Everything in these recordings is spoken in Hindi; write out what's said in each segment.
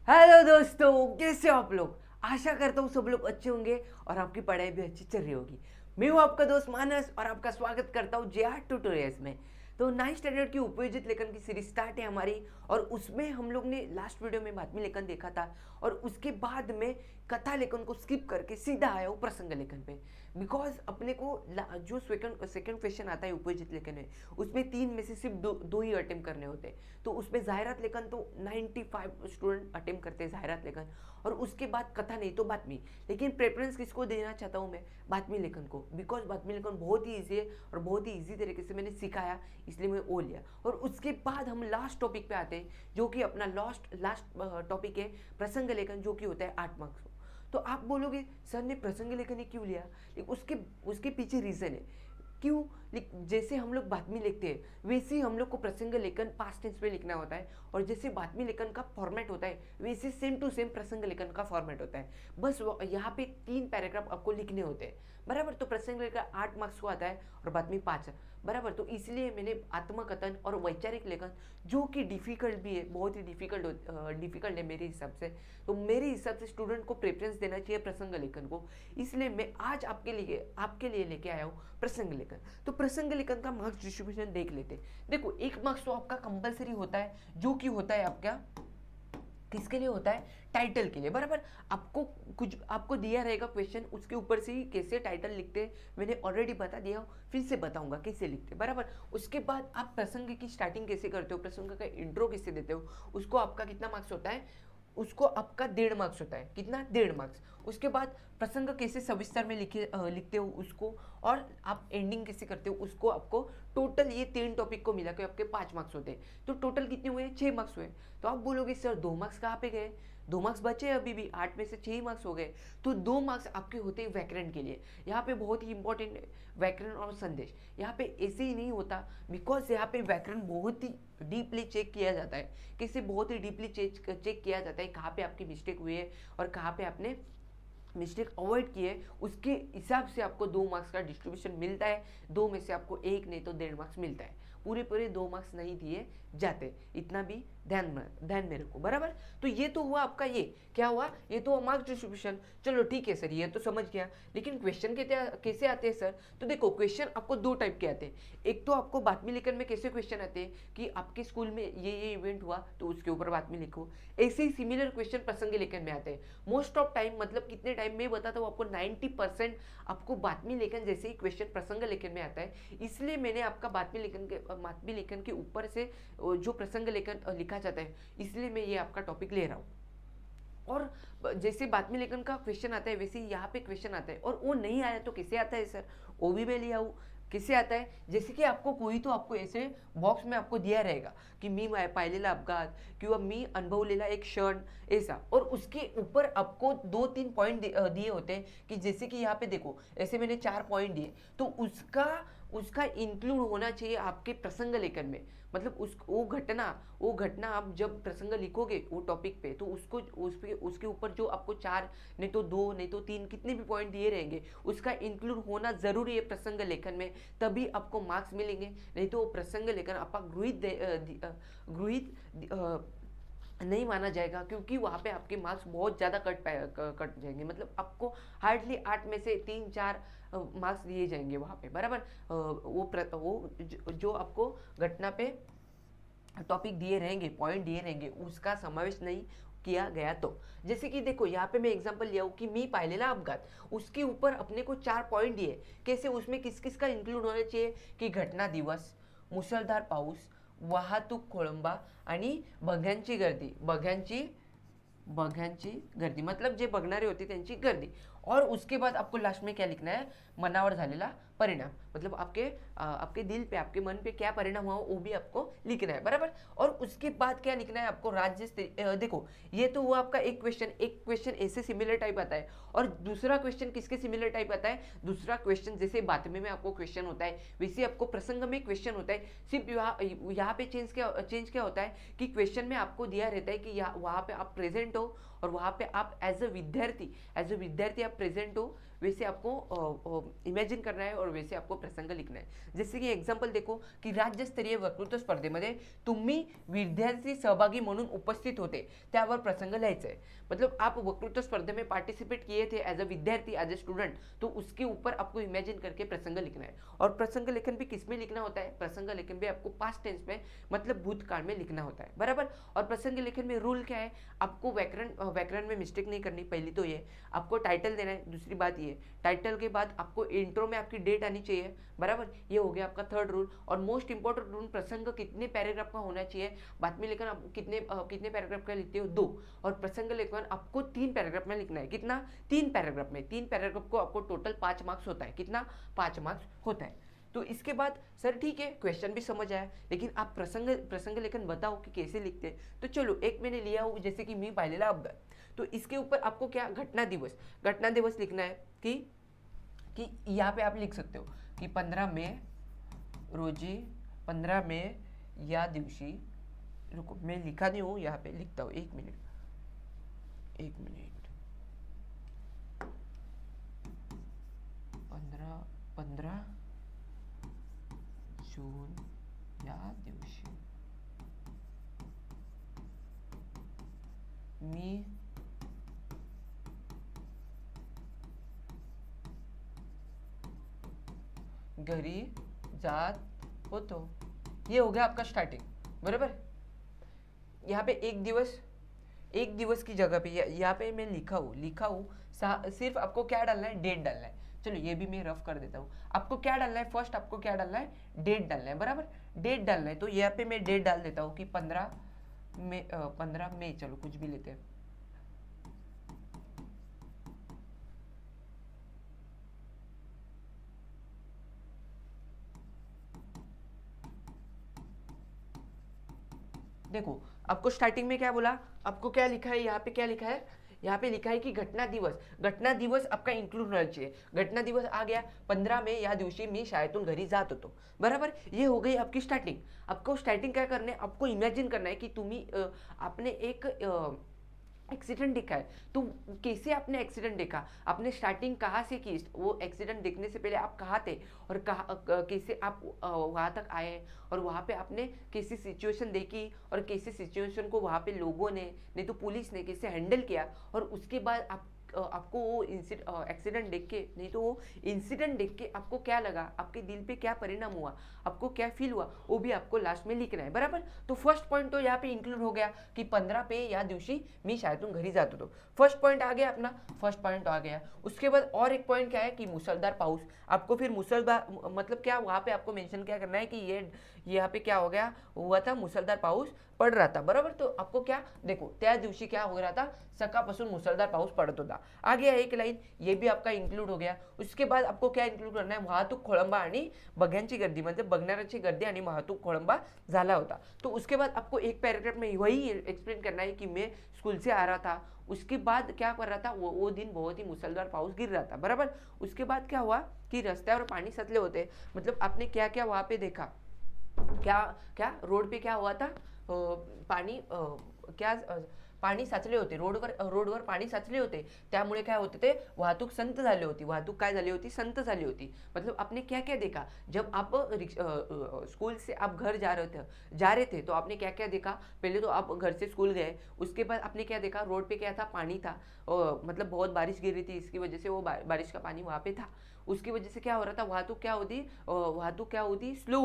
हेलो दोस्तों, कैसे हो आप लोग। आशा करता हूँ सब लोग अच्छे होंगे और आपकी पढ़ाई भी अच्छी चल रही होगी। मैं हूँ आपका दोस्त मानस और आपका स्वागत करता हूँ जे ट्यूटोरियल्स में। तो 9th स्टैंडर्ड की उपयोजित लेखन की सीरीज स्टार्ट है हमारी, और उसमें हम लोग ने लास्ट वीडियो में बातमी लेखन देखा था, और उसके बाद में कथा लेखन को स्किप करके सीधा आया हूँ प्रसंग लेखन पे। बिकॉज अपने को जो सेकंड क्वेश्चन आता है उपयोजित लेखन में, उसमें 3 में से सिर्फ दो ही अटेम्प्ट करने होते हैं। तो उसमें जाहिरात लेखन तो 95 स्टूडेंट अटेम्प्ट करते हैं जाहिरात लेखन, और उसके बाद कथा नहीं तो बातमी। लेकिन प्रेफरेंस किसको देना चाहता हूँ मैं, बातमी लेखन को। बिकॉज बातमी लेखन बहुत ही ईजी है और बहुत ही ईजी तरीके से मैंने सिखाया, इसलिए मैं वो लिया। और उसके बाद हम लास्ट टॉपिक पे आते हैं, जो कि अपना लास्ट टॉपिक है प्रसंग लेखन, जो कि होता है 8 मार्क्स। तो आप बोलोगे सर ने प्रसंग लेखन ही क्यों लिया, लेकिन उसके उसके पीछे रीज़न है क्यों। जैसे हम लोग बातमी लिखते हैं वैसे ही हम लोग को प्रसंग लेखन पास्ट टेंस में लिखना होता है, और जैसे बातमी लेखन का फॉर्मेट होता है वैसे सेम टू सेम प्रसंग लेखन का फॉर्मेट होता है। बस यहाँ पे 3 पैराग्राफ आपको लिखने होते हैं, बराबर। तो प्रसंग लेखन 8 मार्क्स को आता है और बातमी 5, बराबर। तो इसलिए मैंने आत्मकथन और वैचारिक लेखन, जो कि डिफिकल्ट भी है, बहुत ही डिफिकल्ट है मेरे हिसाब से, तो मेरे हिसाब से स्टूडेंट को प्रेफरेंस देना चाहिए प्रसंग लेखन को। इसलिए मैं आज आपके लिए लेके आया हूँ प्रसंग लेखन। तो प्रसंग लेखन का मार्क्स डिस्ट्रीब्यूशन देख लेते। देखो, 1 मार्क्स तो आपका कंपलसरी होता है, जो कि होता है आपका किसके लिए होता है, टाइटल के लिए, बराबर। आपको दिया रहेगा क्वेश्चन, उसके ऊपर से ही कैसे टाइटल लिखते हैं मैंने ऑलरेडी बता दिया हूँ, फिर से बताऊंगा कैसे लिखते हैं, बराबर। उसके बाद आप प्रसंग की स्टार्टिंग कैसे करते हो, प्रसंग का इंट्रो कैसे देते हो, उसको आपका कितना मार्क्स होता है, उसको आपका 1.5 मार्क्स होता है। कितना, 1.5 मार्क्स। उसके बाद प्रसंग कैसे सविस्तर में लिखते हो उसको, और आप एंडिंग कैसे करते हो उसको, आपको टोटल ये 3 टॉपिक को मिला के आपके 5 मार्क्स होते हैं। तो टोटल कितने हुए, 6 मार्क्स हुए। तो आप बोलोगे सर 2 मार्क्स कहाँ पे गए, 2 मार्क्स बचे अभी भी, 8 में से 6 मार्क्स हो गए। तो 2 मार्क्स आपके होते हैं व्याकरण के लिए। यहाँ पे बहुत ही इंपॉर्टेंट व्याकरण और संदेश। यहाँ पे ऐसे ही नहीं होता, बिकॉज यहाँ पे व्याकरण बहुत ही डीपली चेक किया जाता है। किसी बहुत ही डीपली चेक किया जाता है कहाँ पे आपकी मिस्टेक हुई है और कहाँ पे आपने मिस्टेक अवॉइड की है, उसके हिसाब से आपको 2 मार्क्स का डिस्ट्रीब्यूशन मिलता है। 2 में से आपको 1 नहीं तो 1.5 मार्क्स मिलता है। पूरे 2 मार्क्स नहीं दिए जाते, इतना भी ध्यान में रखो, बराबर। तो ये तो हुआ आपका, ये क्या हुआ, ये तो मार्क्स डिस्ट्रीब्यूशन। चलो ठीक है सर, ये तो समझ गया, लेकिन क्वेश्चन कैसे आते हैं सर। तो देखो, क्वेश्चन आपको 2 टाइप के आते हैं। एक तो आपको बातमी लेखन में कैसे क्वेश्चन आते हैं कि आपके स्कूल में ये इवेंट हुआ तो उसके ऊपर बातमी लिखो। ऐसे ही सिमिलर क्वेश्चन प्रसंग लेखन में आते हैं। मोस्ट ऑफ टाइम, मतलब कितने टाइम में बताता हूँ आपको, 90% आपको बातमी लेखन जैसे ही क्वेश्चन प्रसंग लेखन में आता है। इसलिए मैंने आपका बातमी लेखन के ऊपर से जो प्रसंग लेखन लिखा जाता है, इसलिए मैं ये आपका टॉपिक ले रहा हूँ। और जैसे बातमी लेखन का क्वेश्चन आता है वैसे ही यहाँ पे क्वेश्चन आता है, और वो नहीं आया तो कैसे आता है सर, वो भी मैं लिया हूँ। किससे आता है, जैसे कि आपको ऐसे बॉक्स में आपको दिया रहेगा की मी पाहिलेला अपघात किंवा मी अनुभवलेला एक क्षण, ऐसा। और उसके ऊपर आपको 2-3 पॉइंट दिए होते हैं, कि जैसे कि यहाँ पे देखो, ऐसे मैंने 4 पॉइंट दिए, तो उसका इंक्लूड होना चाहिए आपके प्रसंग लेखन में। मतलब वो घटना आप जब प्रसंग लिखोगे वो टॉपिक पे, तो उसके ऊपर जो आपको 4 नहीं तो 2 नहीं तो 3 कितने भी पॉइंट दिए रहेंगे, उसका इंक्लूड होना जरूरी है प्रसंग लेखन में, तभी आपको मार्क्स मिलेंगे। नहीं तो वो प्रसंग लेखन आपका गृहित नहीं माना जाएगा, क्योंकि वहाँ पे आपके मार्क्स बहुत ज़्यादा कट जाएंगे। मतलब आपको हार्डली 8 में से 3-4 मार्क्स दिए जाएंगे वहाँ पे, बराबर। जो आपको घटना पे टॉपिक दिए रहेंगे, पॉइंट दिए रहेंगे, उसका समावेश नहीं किया गया। तो जैसे कि देखो, यहाँ पे मैं एग्जांपल लिया हूँ कि मी पाहिलेला अपघात, उसके ऊपर अपने को 4 पॉइंट दिए। कैसे, उसमें किस किस का इंक्लूड होना चाहिए, कि घटना दिवस, मुसळधार पाऊस, वाहतूक खोळंबा आणि बघ्यांची गर्दी, मतलब जे बघणारे होते त्यांची गर्दी। और उसके बाद आपको लास्ट में क्या लिखना है, मनावर झालेला परिणाम, मतलब आपके दिल पे, आपके मन पे क्या परिणाम हुआ वो भी आपको लिखना है, बराबर। और उसके बाद क्या लिखना है आपको, देखो, ये तो हुआ आपका एक क्वेश्चन ऐसे सिमिलर टाइप आता है। और दूसरा क्वेश्चन किसके सिमिलर टाइप आता है, दूसरा क्वेश्चन जैसे बातमी में आपको क्वेश्चन होता है वैसे आपको प्रसंग में क्वेश्चन होता है। सिर्फ यहाँ पे चेंज क्या होता है, कि क्वेश्चन में आपको दिया रहता है कि वहाँ पे आप प्रेजेंट हो, और वहाँ पे आप एज अ विद्यार्थी आप प्रेजेंट हो, वैसे आपको इमेजिन करना है और वैसे आपको प्रसंग लिखना है. जसे की एक्झाम्पल देखो की राज्यस्तरीय वक्तृत्व स्पर्धेमध्ये तुम्ही विद्यार्थी सहभागी म्हणून उपस्थित होते त्यावर प्रसंग लिहायचा है. मतलब आप वक्तृत्व स्पर्धे में पार्टिसिपेट किए थे एज अ विद्यार्थी, एज ए स्टूडेंट, तो उसके ऊपर आपको इमेजिन करके प्रसंग लिखना है. और प्रसंग लेखन भी किस में लिखना होता है? प्रसंग लेखन भी आपको पास्ट टेंस में मतलब भूतकाल में लिखना होता है, बराबर. और प्रसंग लेखन में रूल क्या है? आपको व्याकरण में मिस्टेक नहीं करनी. पहली तो ये आपको टाइटल देना है. दूसरी बात ये टाइटल के बाद आपको इंट्रो में आपकी डेट आनी चाहिए, बराबर. ये हो गया आपका थर्ड रूल. और मोस्ट इंपॉर्टेंट रूल, प्रसंग कितने पैराग्राफ का होना चाहिए. बातमी लेखन आप कितने पैराग्राफ का लिखते हो? 2. और प्रसंग लेखन आपको 3 पैराग्राफ में लिखना है. कितना? 3 पैराग्राफ में. 3 पैराग्राफ को आपको टोटल 5 मार्क्स होता है. कितना? 5 मार्क्स होता है. तो इसके बाद सर ठीक है, क्वेश्चन भी समझ आया, लेकिन आप प्रसंग लेखन बताओ कि कैसे लिखते हैं. तो चलो एक मैंने लिया हूँ, जैसे कि मी पाहिलेला अपघात. तो इसके ऊपर आपको क्या घटना दिवस लिखना है कि यहाँ पे आप लिख सकते हो कि 15 मे या दिवशी. रुको, मैं लिखा नहीं हूँ, यहाँ पे लिखता हूँ. एक मिनट. 15 जून या दिवशी मी घरी जात होतो. ये हो गया आपका स्टार्टिंग, बराबर. यहाँ पे एक दिवस की जगह पे यहाँ पे मैं लिखा हूँ सिर्फ आपको क्या डालना है? डेट डालना है. चलो ये भी मैं रफ कर देता हूँ. आपको क्या डालना है? फर्स्ट आपको क्या डालना है? डेट डालना है, बराबर. डेट डालना है. तो यहाँ पे मैं डेट डाल देता हूँ कि 15 मई. चलो कुछ भी लेते हैं. देखो आपको स्टार्टिंग में क्या बोला, आपको क्या लिखा है यहाँ पे? क्या लिखा है यहाँ पे? लिखा है कि घटना दिवस आपका इंक्लूड होना चाहिए. घटना दिवस आ गया. 15 मे या दिवशी मी शाळेतून घरी जात होतो, बराबर. ये हो गई आपकी स्टार्टिंग. आपको स्टार्टिंग क्या करना है? आपको इमेजिन करना है कि तुम्ही आपने एक एक्सीडेंट देखा है. तो कैसे आपने एक्सीडेंट देखा? आपने स्टार्टिंग कहाँ से की? वो एक्सीडेंट देखने से पहले आप कहाँ थे और कैसे आप वहाँ तक आए, और वहाँ पे आपने कैसी सिचुएशन देखी और कैसे सिचुएशन को वहाँ पे लोगों ने, नहीं तो पुलिस ने कैसे हैंडल किया, और उसके बाद आपको वो एक्सीडेंट देख के, नहीं तो वो इंसिडेंट देख के आपको क्या लगा, आपके दिल पे क्या परिणाम हुआ, आपको क्या फील हुआ, वो भी आपको लास्ट में लिखना है, बराबर. तो फर्स्ट पॉइंट तो यहाँ पे इंक्लूड हो गया कि 15 पे या दिवशी मी शाळेतून घरी जात होतो. फर्स्ट पॉइंट आ गया अपना, फर्स्ट पॉइंट आ गया. उसके बाद और एक पॉइंट क्या है कि मुसलधार पाऊस. आपको फिर मुसलधार मतलब क्या, वहाँ पे आपको मेंशन क्या करना है कि ये यहाँ पे क्या हो गया, हुआ था मुसलधार पाऊस पड रहा था, बरोबर. तो आपको क्या देखो, त्या दिवशी क्या हो रहा था, सकाळपासून मुसलधार पाऊस पडत होता. आ गया एक लाइन, ये भी आपका इंक्लूड हो गया. उसके बाद आपको क्या इंक्लूड करना है? वाहतूक खोळंबा आणि बघ्यांची गर्दी, मतलब बघणाऱ्यांची गर्दी आणि वाहतूक खोळंबा झाला होता. तो उसके बाद आपको एक पैराग्राफ में वही एक्सप्लेन करना है कि मैं स्कूल से आ रहा था, उसके बाद क्या कर रहा था, वो दिन बहुत ही मुसलधार पाऊस गिर रहा था, बराबर. उसके बाद क्या हुआ कि रस्त्यावर पानी सतले होते, मतलब आपने क्या क्या वहाँ पे देखा, क्या क्या रोड पे क्या हुआ था, पाणी साचले होते रोडवर पाणी साचले होते. त्यामुळे काय होते ते, वाहतूक संत झाली होती. वाहतूक काय झाली होती? संत झाली होती. मतलब आपने क्या क्या देखा जब आप स्कूल से आप घर जा रहे थे, तो आपने क्या क्या देखा? पहले तो आप घर से स्कूल गए, उसके बाद आपने क्या देखा? रोड पे क्या था? पानी था. मतलब बहुत बारिश गिर रही थी, इसकी वजह से वो बारिश का पानी वहाँ पे था. उसकी वजह से क्या हो रहा था? वाहतूक क्या होती स्लो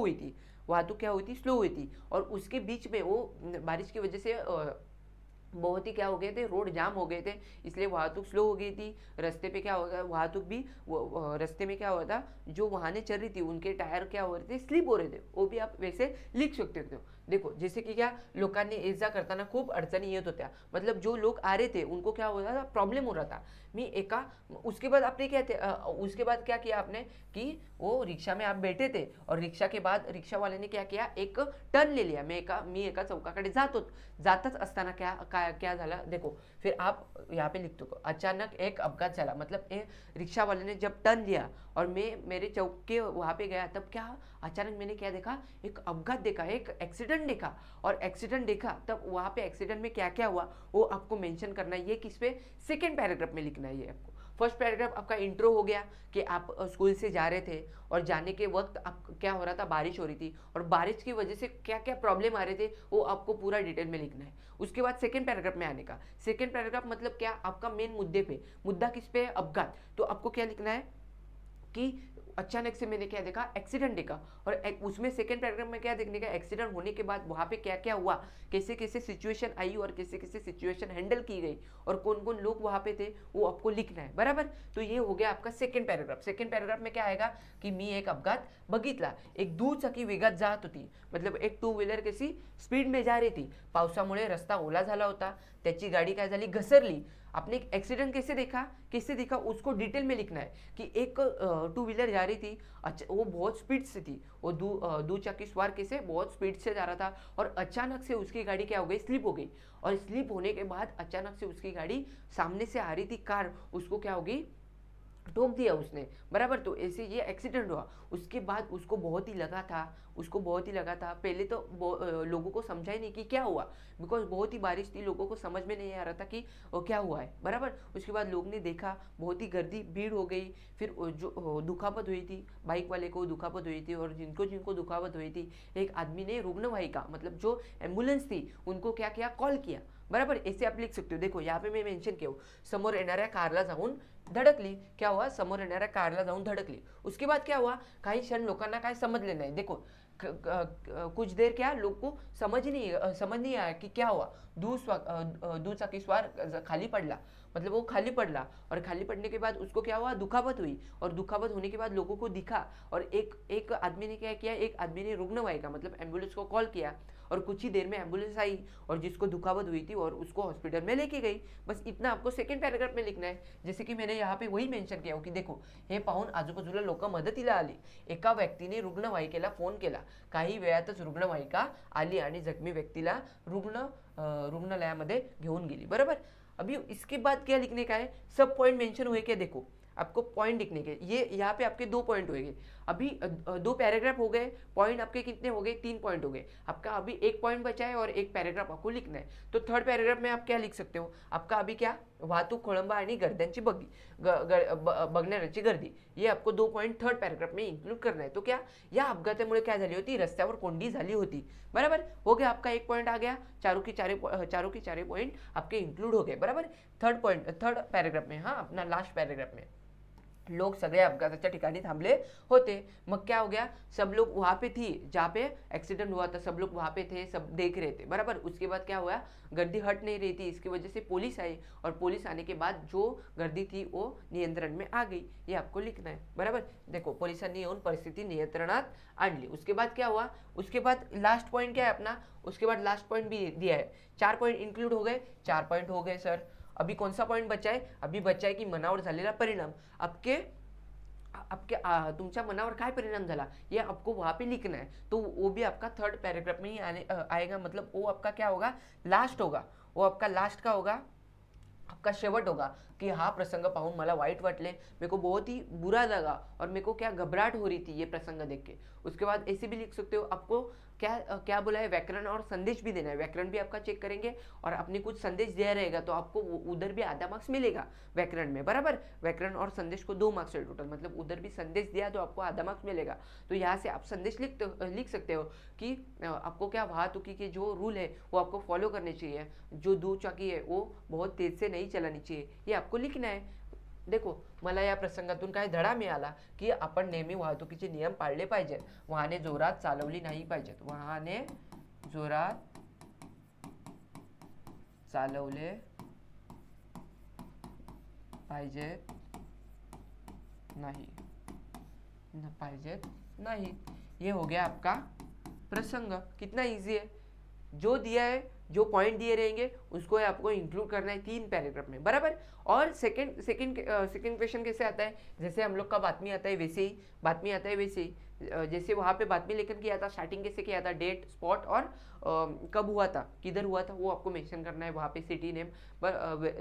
हुई थी. और उसके बीच में वो बारिश की वजह से बहुत ही क्या हो गए थे, रोड जाम हो गए थे, इसलिए वाहतूक स्लो हो गई थी. रस्ते पे क्या हो गया, वाहतूक भी रस्ते में क्या हुआ था, जो वाहनें चल रही थी उनके टायर क्या हो रहे थे, स्लिप हो रहे थे. वो भी आप वैसे लिख सकते हो. देखो जैसे कि क्या, लोकांनी ये जा करताना खूप अडचणी येत होत्या. मतलब जो लोग आ रहे थे उनको क्या हो रहा था, प्रॉब्लम हो रहा था. उसके बाद आपने उसके बाद क्या किया आपने कि वो रिक्शा में आप बैठे थे, और रिक्शा के बाद रिक्शा वाले ने क्या किया, एक टर्न ले लिया. मी एका चौकाकडे जातच असताना क्या झाला, देखो फिर आप यहाँ पे लिख दो, अचानक एक अपघात झाला. मतलब रिक्शा वाले ने जब टर्न लिया और मैं मेरे चौक के वहाँ पे गया, तब क्या अचानक मैंने क्या देखा, एक अपघात देखा, एक एक्सीडेंट देखा. और एक्सीडेंट देखा तब वहाँ पे एक्सीडेंट में क्या क्या हुआ वो आपको मेंशन करना है. ये किस पे? सेकेंड पैराग्राफ में लिखना है. ये आपको फर्स्ट पैराग्राफ आपका इंट्रो हो गया कि आप स्कूल से जा रहे थे और जाने के वक्त आप क्या हो रहा था, बारिश हो रही थी और बारिश की वजह से क्या क्या प्रॉब्लम आ रहे थे वो आपको पूरा डिटेल में लिखना है। उसके बाद सेकंड पैराग्राफ में आने का, सेकंड पैराग्राफ मतलब क्या, आपका मेन मुद्दे पे, मुद्दा किस पे है, अपघात। तो आपको क्या लिखना है कि अचानक से मैंने क्या देखा, एक्सीडेंट देखा, और उसमें सेकंड पैराग्राफ में क्या देखने का, एक्सीडेंट होने के बाद वहां पे क्या क्या हुआ, कैसे कैसे सिचुएशन आई और कैसे कैसे सिचुएशन हैंडल की गई और कौन कौन लोग वहां पे थे वो आपको लिखना है, बराबर। तो ये हो गया आपका सेकंड पैराग्राफ। सेकंड पैराग्राफ में क्या आएगा की मी एक अपघात बघितला, एक दुचाकी वेगात जात होती, मतलब एक टू व्हीलर कशी स्पीड में जा रही थी, पावसामुळे रस्ता ओला झाला होता, त्याची गाडी काय झाली, घसरली। आपने एक एक्सीडेंट कैसे देखा उसको डिटेल में लिखना है कि एक टू व्हीलर जा रही थी, अच्छा वो बहुत स्पीड से थी, वो दुचाकी सवार कैसे बहुत स्पीड से जा रहा था और अचानक से उसकी गाड़ी क्या हो गई, स्लिप हो गई, और स्लिप होने के बाद अचानक से उसकी गाड़ी सामने से आ रही थी कार, उसको क्या हो गई, ठोक दिया उसने, बराबर। तो ऐसे ये एक्सीडेंट हुआ। उसके बाद उसको बहुत ही लगा था, पहले तो लोगों को समझा ही नहीं कि क्या हुआ, बिकॉज बहुत ही बारिश थी, लोगों को समझ में नहीं आ रहा था कि क्या हुआ है, बराबर। उसके बाद लोग ने देखा, बहुत ही गर्दी भीड़ हो गई, फिर जो दुखापत हुई थी, बाइक वाले को दुखापत हुई थी, और जिनको जिनको दुखापत हुई थी एक आदमी ने रुग्णवाहिका मतलब जो एम्बुलेंस थी उनको क्या किया, कॉल किया, बराबर। ऐसे आप लिख सकते हो। देखो यहाँ पे मैं मेंशन किया, समोर येणाऱ्या कारला जाऊन धडकली, क्या हुआ, समोर येणाऱ्या कारला जाऊन धडकली। उसके बाद क्या हुआ, काही क्षण लोकांना काय समजले नाही। देखो कुछ देर क्या लोग को समझ नहीं आया कि क्या हुआ, दुचाकी सवार खाली पडला, मतलब वो खाली पडला, और खाली पड़ने के बाद उसको क्या हुआ, दुखापत हुई, और दुखापत होने के बाद लोगों को दिखा, और एक आदमी ने क्या किया, एक आदमी ने रुग्णवाहिका मतलब एम्बुलेंस को कॉल किया, और कुछ ही देर में एम्बुलेंस आई और जिसको दुखापत हुई थी और उसको हॉस्पिटल में लेके गई। बस इतना आपको सेकंड पैराग्राफ में लिखना है। जैसे कि मैंने यहाँ पे वही मेंशन किया हो की देखो, हे पाहून आजूबाजूला लोक मदतीला आली, एका व्यक्तीने रुग्णवाहिकेला फोन केला, काही वेळातच रुग्णवाहिका आली आणि जखमी व्यक्तीला रुग्णालयामध्ये घेऊन गेली, बरोबर। अभी इसके बाद क्या लिखने का है, सब पॉइंट मेंशन हुए क्या, देखो आपको पॉइंट लिखने के, ये यहाँ पे आपके 2 पॉइंट होंगे। अभी 2 पैराग्राफ हो गए, पॉइंट आपके कितने हो गए, 3 पॉइंट हो गए। आपका अभी 1 पॉइंट बचा है और 1 पैराग्राफ आपको लिखना है। तो थर्ड पैराग्राफ में आप क्या लिख सकते हो, आपका अभी क्या, वाहतूक खोळंबा आणि गर्द्यांची बघण्याची गर्दी, ये आपको 2 पॉइंट थर्ड पैराग्राफ में इंक्लूड करना है। तो क्या, या अपघातामुळे क्या झाली होती, रस्त्यावर कोंडी झाली होती, बराबर हो गया। आपका 1 पॉइंट आ गया, चारों के चारे पॉइंट आपके इंक्लूड हो गए, बराबर। थर्ड पैराग्राफ में, हाँ अपना लास्ट पैराग्राफ में, लोग सगळे अपघाताच्या ठिकाणी थांबले होते। मग क्या हो गया, सब लोग वहां पे थी जहाँ पे एक्सीडेंट हुआ था, सब लोग वहां पे थे, सब देख रहे थे, बराबर। उसके बाद क्या हुआ, गर्दी हट नहीं रही थी, इसकी वजह से पुलिस आई, और पुलिस आने के बाद जो गर्दी थी वो नियंत्रण में आ गई, ये आपको लिखना है, बराबर। देखो पोलिसांनी येऊन परिस्थिती नियंत्रणात आणली। उसके बाद क्या हुआ, उसके बाद लास्ट पॉइंट क्या है अपना, उसके बाद लास्ट पॉइंट भी दिया है। 4 पॉइंट इंक्लूड हो गए, 4 पॉइंट हो गए सर। अभी कौन सा पॉइंट बचा है, अभी बचा है कि मनावर झालेला परिणाम, आपके तुमच्या मनावर काय परिणाम झाला ये आपको वहां पे लिखना है। तो वो भी आपका थर्ड पैराग्राफ में ही आएगा, मतलब वो आपका क्या होगा, लास्ट होगा, वो आपका लास्ट का होगा, आपका शेवट होगा कि हा प्रसंग पाहून मला वाईट वाटले, मेरे को बहुत ही बुरा लगा और मेरे को क्या घबराहट हो रही थी ये प्रसंग देख के। उसके बाद ऐसे भी लिख सकते हो, आपको क्या बोला है, व्याकरण और संदेश भी देना है। व्याकरण भी आपका चेक करेंगे और अपने कुछ संदेश दिया रहेगा तो आपको उधर भी आधा मार्क्स मिलेगा व्याकरण में, बराबर। व्याकरण और संदेश को 2 मार्क्स है टोटल, मतलब उधर भी संदेश दिया तो आपको आधा मार्क्स मिलेगा। तो यहाँ से आप संदेश लिख सकते हो कि आपको क्या, वाहतुकी के जो रूल है वो आपको फॉलो करने चाहिए, जो दुचाकी है वो बहुत तेज से नहीं चलानी चाहिए, ये आपको लिखना है। देखो मला या प्रसंगातून काय धडा मिळाला की आपण नेहमी वाहतुकीचे नियम पाळले पाहिजेत, वाहने जोरात चालवली नाही पाहिजेत, वाहने जोरात चालवले पाहिजेत नहीं। ये हो गया आपका प्रसंग, कितना इजी है। जो दिया है, जो पॉइंट दिए रहेंगे उसको आपको इंक्लूड करना है 3 पैराग्राफ में, बराबर। और सेकंड क्वेश्चन कैसे आता है, जैसे हम लोग का बातमी आता है वैसे ही, जैसे वहाँ पे बातमी लेखन किया था, स्टार्टिंग कैसे किया था, डेट, स्पॉट और कब हुआ था, किधर हुआ था, वो आपको मेंशन करना है, वहाँ पे सिटी नेम,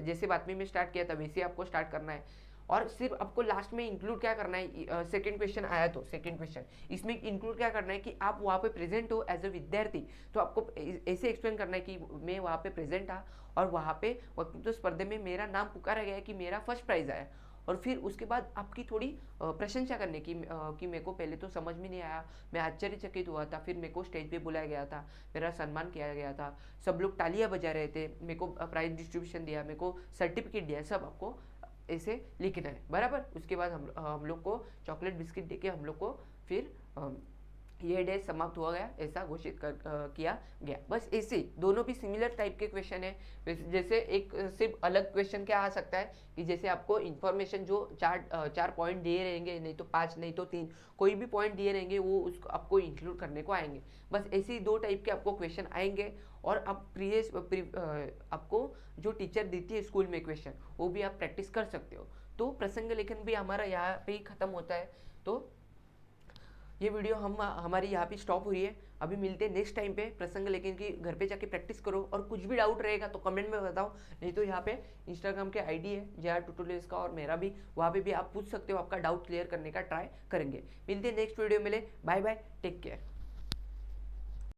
जैसे बातमी में स्टार्ट किया था वैसे आपको स्टार्ट करना है। और सिर्फ आपको लास्ट में इंक्लूड क्या करना है, सेकंड क्वेश्चन आया तो सेकंड क्वेश्चन इसमें इंक्लूड क्या करना है कि आप वहाँ पे प्रेजेंट हो एज अ विद्यार्थी, तो आपको ऐसे एक्सप्लेन करना है कि मैं वहाँ पे प्रेजेंट था और वहाँ पे वक्तृत्व स्पर्धे में मेरा नाम पुकारा गया कि मेरा फर्स्ट प्राइज आया, और फिर उसके बाद आपकी थोड़ी प्रशंसा करने की कि मेरे को पहले तो समझ में नहीं आया, मैं आश्चर्यचकित हुआ था, फिर मेरे को स्टेज पे बुलाया गया था, मेरा सम्मान किया गया था, सब लोग तालियां बजा रहे थे, मेरे को प्राइज डिस्ट्रीब्यूशन दिया, मेरे को सर्टिफिकेट दिया, सब आपको ऐसे लिखना है बराबर। उसके बाद हम लोग को चॉकलेट बिस्किट देके हम लोग को फिर ये डे समाप्त हुआ गया ऐसा घोषित किया गया। बस ऐसे दोनों भी सिमिलर टाइप के क्वेश्चन है। जैसे एक सिर्फ अलग क्वेश्चन क्या आ सकता है कि जैसे आपको इन्फॉर्मेशन जो चार पॉइंट दिए रहेंगे, नहीं तो 5 नहीं तो 3, कोई भी पॉइंट दिए रहेंगे वो उसको आपको इंक्लूड करने को आएंगे। बस ऐसे ही 2 टाइप के आपको क्वेश्चन आएंगे और आप आपको जो टीचर देती है स्कूल में क्वेश्चन वो भी आप प्रैक्टिस कर सकते हो। तो प्रसंग लेखन भी हमारा यहाँ पे ही खत्म होता है। तो ये वीडियो हमारी यहाँ पे स्टॉप हुई है। अभी मिलते हैं नेक्स्ट टाइम पे प्रसंग लेखन की। घर पे जाके प्रैक्टिस करो और कुछ भी डाउट रहेगा तो कमेंट में बताओ, नहीं तो यहाँ पे इंस्टाग्राम के आईडी है JR ट्यूटोरियल्स का और मेरा भी, वहाँ पे भी आप पूछ सकते हो, आपका डाउट क्लियर करने का ट्राई करेंगे। मिलते हैं नेक्स्ट वीडियो, मिले, बाय बाय, टेक केयर।